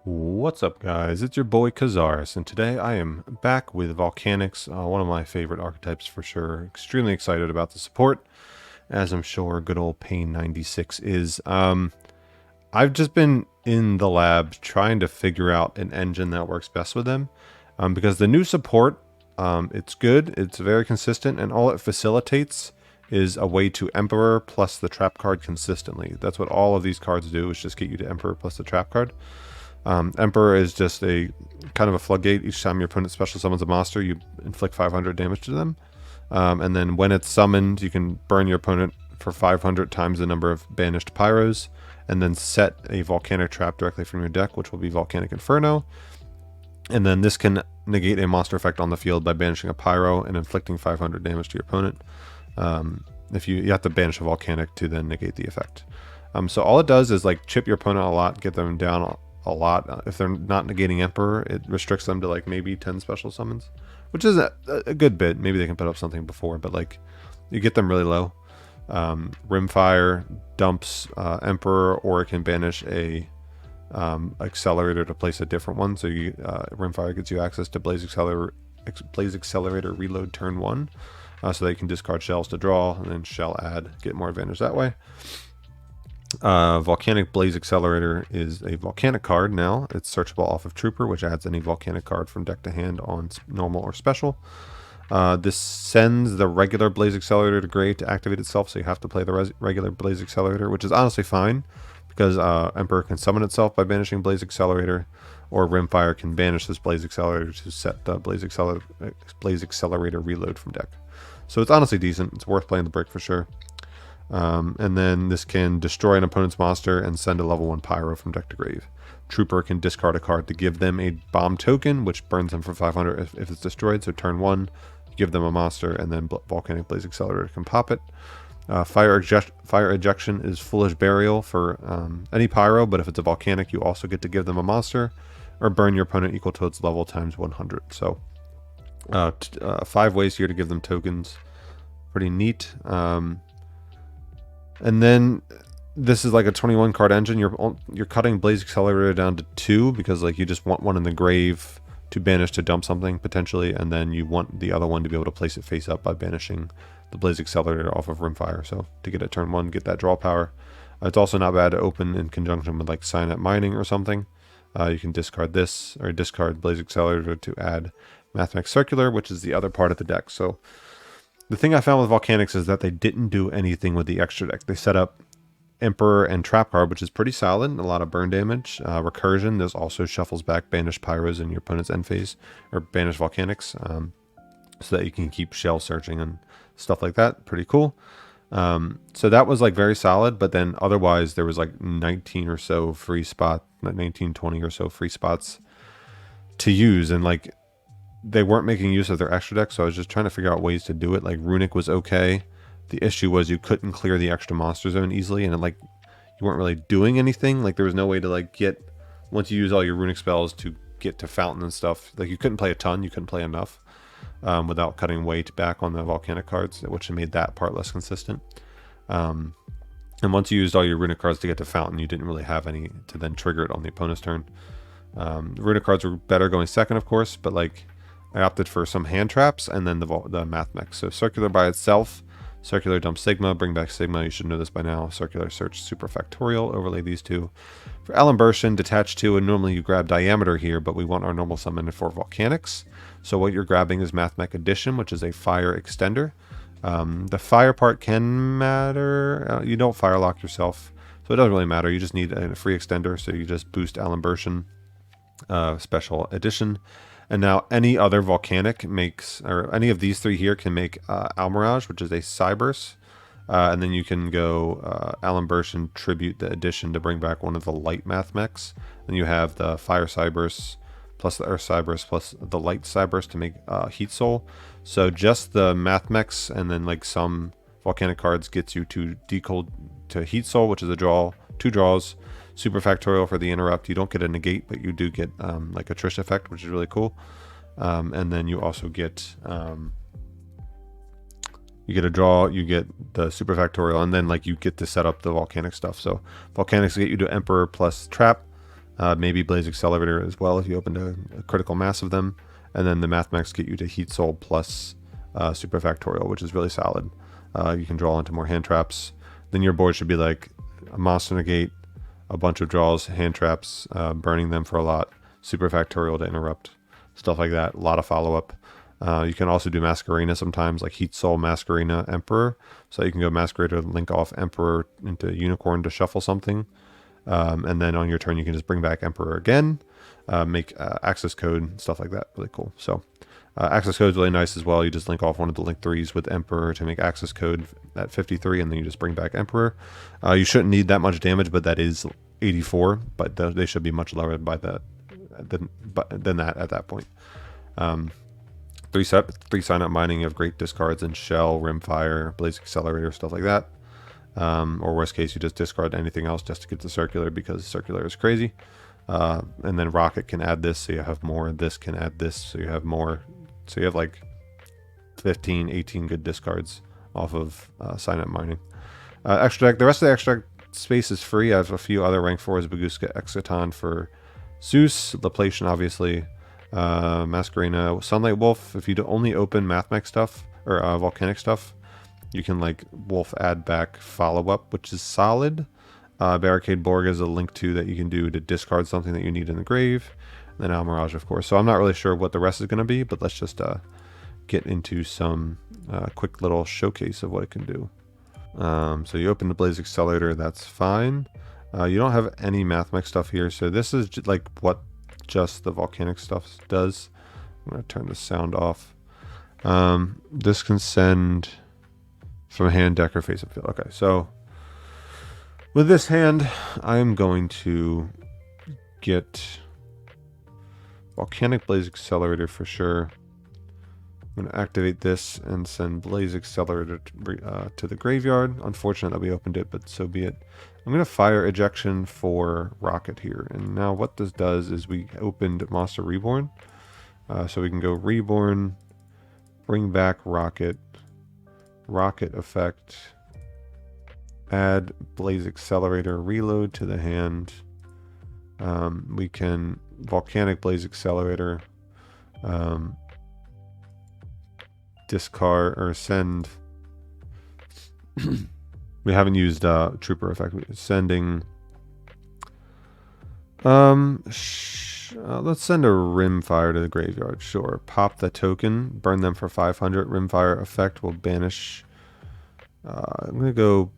What's up, guys? It's your boy Kazaris, and today I am back with Volcanics, one of my favorite archetypes for sure. Extremely excited about the support, as I'm sure good old Pain 96 is. I've just been in the lab trying to figure out an engine that works best with them, because the new support, it's good, it's very consistent, and all it facilitates is a way to Emperor plus the trap card consistently. That's what all of these cards do, is just get you to Emperor plus the trap card. Emperor is just a kind of a floodgate. Each time your opponent special summons a monster, you inflict 500 damage to them. And then when it's summoned, you can burn your opponent for 500 times the number of banished pyros, and then set a volcanic trap directly from your deck, which will be Volcanic Inferno. And then this can negate a monster effect on the field by banishing a pyro and inflicting 500 damage to your opponent. If you have to banish a volcanic to then negate the effect. So all it does is like chip your opponent a lot, get them down a lot. If they're not negating Emperor, it restricts them to like maybe 10 special summons, which is a good bit. Maybe they can put up something before, but like you get them really low. Rimfire dumps Emperor, or it can banish a accelerator to place a different one. So you Rimfire gets you access to Blaze Accelerator reload turn 1, so that you can discard shells to draw, and then shell add, get more advantage that way. Volcanic Blaze Accelerator is a volcanic card now. It's searchable off of Trooper, which adds any volcanic card from deck to hand on normal or special. This sends the regular Blaze Accelerator to grave to activate itself, so you have to play the regular Blaze Accelerator, which is honestly fine, because Emperor can summon itself by banishing Blaze Accelerator, or Rimfire can banish this Blaze Accelerator to set the Blaze Accelerator reload from deck. So it's honestly decent. It's worth playing the brick for sure. And then this can destroy an opponent's monster and send a level 1 pyro from deck to grave. Trooper can discard a card to give them a bomb token, which burns them for 500 if it's destroyed. So turn 1, give them a monster, and then Volcanic Blaze Accelerator can pop it. Fire Ejection is Foolish Burial for any pyro, but if it's a volcanic, you also get to give them a monster, or burn your opponent equal to its level times 100. So 5 ways here to give them tokens. Pretty neat. And then this is like a 21 card engine. You're cutting Blaze Accelerator down to 2 because like you just want one in the grave to banish to dump something potentially, and then you want the other one to be able to place it face up by banishing the Blaze Accelerator off of Rimfire. So to get it turn 1, get that draw power. It's also not bad to open in conjunction with like Signet Mining or something. You can discard this, or discard Blaze Accelerator to add Mathmech Circular, which is the other part of the deck. So the thing I found with Volcanics is that they didn't do anything with the extra deck. They set up Emperor and Trap card, which is pretty solid, a lot of burn damage. Recursion, this also shuffles back Banished Pyros in your opponent's end phase, or Banished Volcanics, so that you can keep shell searching and stuff like that. Pretty cool. So that was like very solid, but then otherwise there was like 19 or so free spots, 19, 20 or so free spots to use, and like they weren't making use of their extra deck, so I was just trying to figure out ways to do it. Like Runic was okay. The issue was you couldn't clear the extra monster zone easily, and like you weren't really doing anything. Like there was no way to like get, once you use all your Runic spells, to get to Fountain and stuff. Like you couldn't play a ton, you couldn't play enough without cutting weight back on the volcanic cards, which made that part less consistent. And once you used all your Runic cards to get to Fountain, you didn't really have any to then trigger it on the opponent's turn. Runic cards were better going second, of course, but like I opted for some hand traps and then the Mathmech. So Circular by itself, Circular dump Sigma, bring back Sigma, you should know this by now. Circular search Superfactorial, overlay these two. For Alimbertion, detach 2, and normally you grab Diameter here, but we want our normal summon for Volcanics. So what you're grabbing is Mathmech Addition, which is a fire extender. The fire part can matter. You don't fire lock yourself, so it doesn't really matter. You just need a free extender, so you just boost Alimbertion, special edition. And now any other volcanic makes, or any of these 3 here can make Almirage, which is a Cyburst. And then you can go Alimbertion, tribute the addition to bring back one of the light Mathmechs. Then you have the Fire Cyburst plus the Earth Cyburst plus the Light Cyburst to make Heat Soul. So just the Mathmechs and then like some volcanic cards gets you to decode to Heat Soul, which is a draw, 2 draws. Superfactorial for the interrupt. You don't get a negate, but you do get like a Trish effect, which is really cool. And then you also get you get a draw, you get the Superfactorial, and then like you get to set up the volcanic stuff. So volcanics get you to Emperor plus Trap, Maybe Blaze Accelerator as well if you opened a critical mass of them. And then the Mathmechs get you to Heat Soul plus Superfactorial, which is really solid. You can draw into more hand traps. Then your board should be like a Monster Negate, a bunch of draws, hand traps, burning them for a lot, Superfactorial to interrupt, stuff like that. A lot of follow-up. You can also do Masquerena sometimes, like Heat Soul, Masquerena, Emperor. So you can go Masquerena, link off Emperor into Unicorn to shuffle something. And then on your turn, you can just bring back Emperor again, make access code, stuff like that. Really cool. So access code is really nice as well. You just link off one of the link 3s with Emperor to make access code at 53, and then you just bring back Emperor. You shouldn't need that much damage, but that is 84, but they should be much lower by that than that at that point. 3 sign up mining of great discards and Shell, Rimfire, Blaze Accelerator, stuff like that. Or worst case, you just discard anything else just to get the circular because circular is crazy. And then Rocket can add this, so you have more. This can add this, so you have more. So you have like 15, 18 good discards off of sign up mining. Extra deck. The rest of the extra deck space is free. I have a few other rank 4s, Baguska, Exciton for Zeus, Laplation, obviously. Masquerena, Sunlight Wolf. If you only open Mathmech stuff or Volcanic stuff, you can like Wolf add back follow up, which is solid. Barricade Borg is a link to that you can do to discard something that you need in the grave. And then Almirage, of course. So I'm not really sure what the rest is going to be, but let's just get into some quick little showcase of what it can do. So you open the Blaze Accelerator, that's fine. You don't have any Mathmech stuff here, so this is like what just the Volcanic stuff does. I'm going to turn the sound off. This can send from hand, deck, or face up field. Okay, so with this hand, I'm going to get Volcanic Blaze Accelerator for sure. I'm going to activate this and send Blaze Accelerator to the graveyard. Unfortunate that we opened it, but so be it. I'm going to fire Ejection for Rocket here. And now what this does is we opened Monster Reborn. So we can go Reborn, bring back Rocket, Rocket effect, add Blaze Accelerator, reload to the hand. We can Volcanic Blaze Accelerator, discard or send. We haven't used Trooper effect. Sending. Let's send a Rimfire to the graveyard. Sure. Pop the token. Burn them for 500. Rimfire effect will banish. I'm gonna go.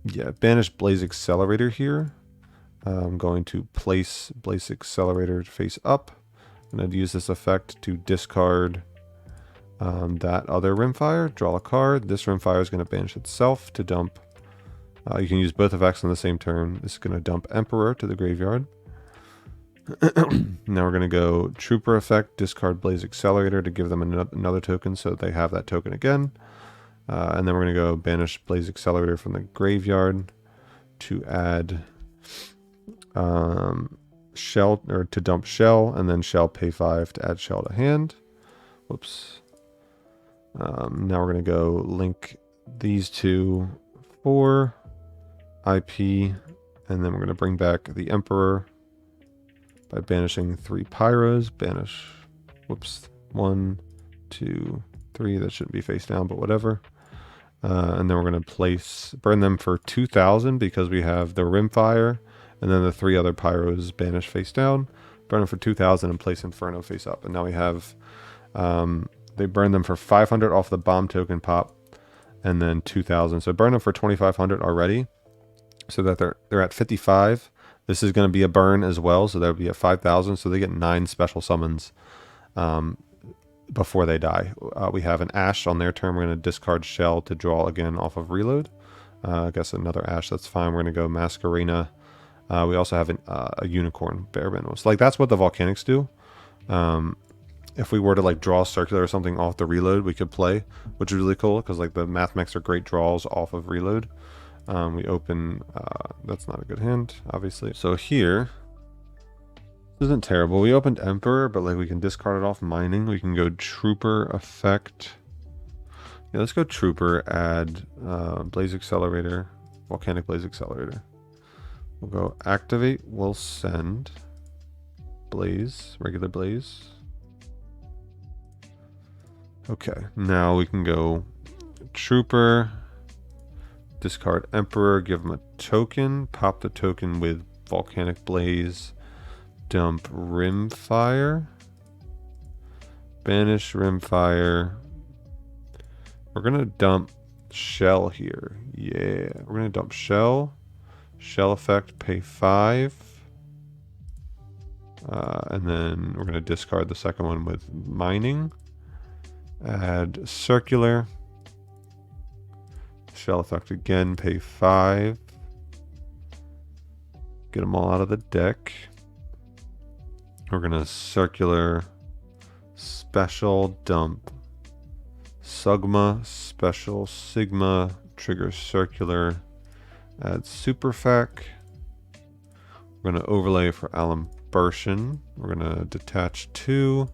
Yeah, banish Blaze Accelerator here. I'm going to place Blaze Accelerator face up. I'm going to use this effect to discard that other Rimfire. Draw a card. This Rimfire is going to banish itself to dump. You can use both effects on the same turn. This is going to dump Emperor to the graveyard. Now we're going to go Trooper effect, discard Blaze Accelerator to give them another token so they have that token again. And then we're going to go banish Blaze Accelerator from the graveyard to add Shell, or to dump Shell, and then Shell pay 5 to add Shell to hand. Whoops. Now we're going to go link these two for IP, and then we're going to bring back the Emperor by banishing 3 Pyros. Banish, whoops, 1, 2, 3. That shouldn't be face down, but whatever. And then we're going to burn them for 2,000 because we have the Rimfire, and then the 3 other Pyros banish face down. Burn them for 2,000 and place Inferno face up. And now we have, they burn them for 500 off the bomb token pop, and then 2,000. So burn them for 2,500 already, so that they're at 55. This is going to be a burn as well, so they'll be at 5,000. So they get 9 special summons before they die. We have an Ash on their turn. We're going to discard Shell to draw again off of reload. I guess another Ash, that's fine. We're going to go Masquerena. We also have a Unicorn, Bare Minimals. Like, that's what the Volcanics do. If we were to like draw Circular or something off the reload, we could play, which is really cool because like the Mathmechs are great draws off of reload. We open, that's not a good hand, obviously. So here, this isn't terrible. We opened Emperor, but like we can discard it off mining. We can go Trooper effect. Yeah, let's go Trooper, add Blaze Accelerator, Volcanic Blaze Accelerator. We'll go activate, we'll send blaze, regular blaze. Okay, now we can go trooper, discard emperor, give him a token, pop the token with volcanic blaze, dump rimfire, banish rimfire. We're gonna dump shell here. Yeah, we're gonna dump shell. Shell effect, pay 5. And then we're gonna discard the second one with mining. Add circular. Shell effect again, pay 5. Get them all out of the deck. We're gonna circular, special, dump Sugma, special, Sigma, trigger circular, add superfac. We're gonna overlay for alimbertion. We're gonna detach 2,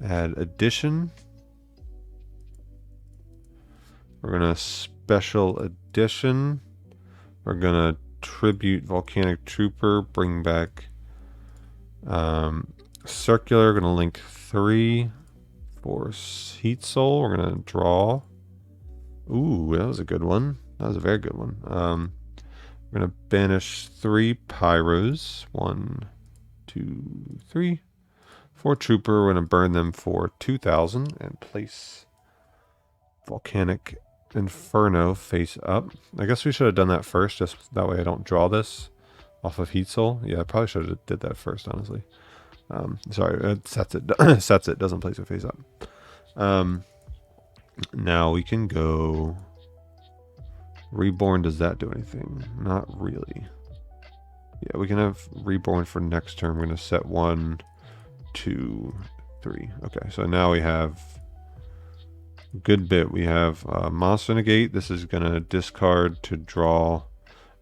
add addition. We're gonna special addition. We're gonna tribute volcanic trooper, bring back circular. We're gonna link 3 for heat soul. We're gonna draw. Ooh, that was a good one. That was a very good one. We're gonna banish 3 pyros. 1, 2, 3. 4 trooper. We're gonna burn them for 2,000 and place volcanic inferno face up. I guess we should have done that first, just that way I don't draw this off of heat soul. Yeah, I probably should have did that first, honestly. Sorry, it sets it, sets it, doesn't place it face up. Now we can go reborn. Does that do anything? Not really. Yeah, we can have reborn for next turn. We're gonna set 1, 2, 3. Okay, so now we have a good bit. We have monster negate. This is gonna discard to draw,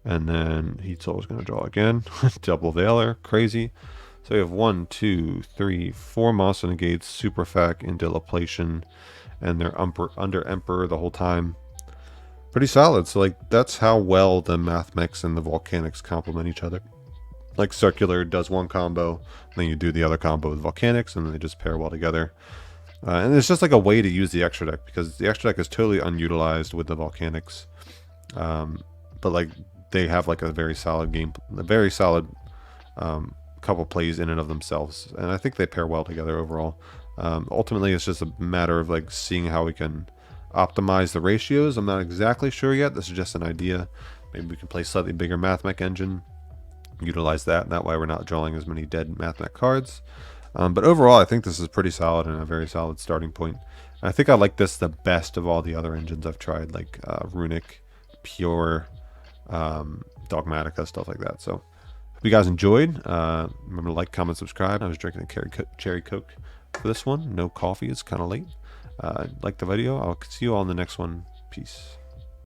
and then heat soul is gonna draw again. Double veiler, crazy. So we have 1, 2, 3, 4 monster negates, superfac into Laplation, and they're under Emperor the whole time. Pretty solid. So like that's how well the Mathmechs and the Volcanics complement each other. Like circular does one combo, then you do the other combo with Volcanics, and then they just pair well together. And it's just like a way to use the extra deck, because the extra deck is totally unutilized with the Volcanics. But like they have like a very solid game, a very solid couple plays in and of themselves, and I think they pair well together overall. Ultimately, it's just a matter of like seeing how we can optimize the ratios. I'm not exactly sure yet. This is just an idea. Maybe we can play slightly bigger Mathmech engine, utilize that, and that way we're not drawing as many dead Mathmech cards. But overall, I think this is pretty solid and a very solid starting point. And I think I like this the best of all the other engines I've tried, like Runic, Pure, Dogmatica, stuff like that. So hope you guys enjoyed. Remember to like, comment, subscribe. I was drinking a cherry Coke for this one. No coffee. It's kind of late. Like the video. I'll see you all in the next one. Peace.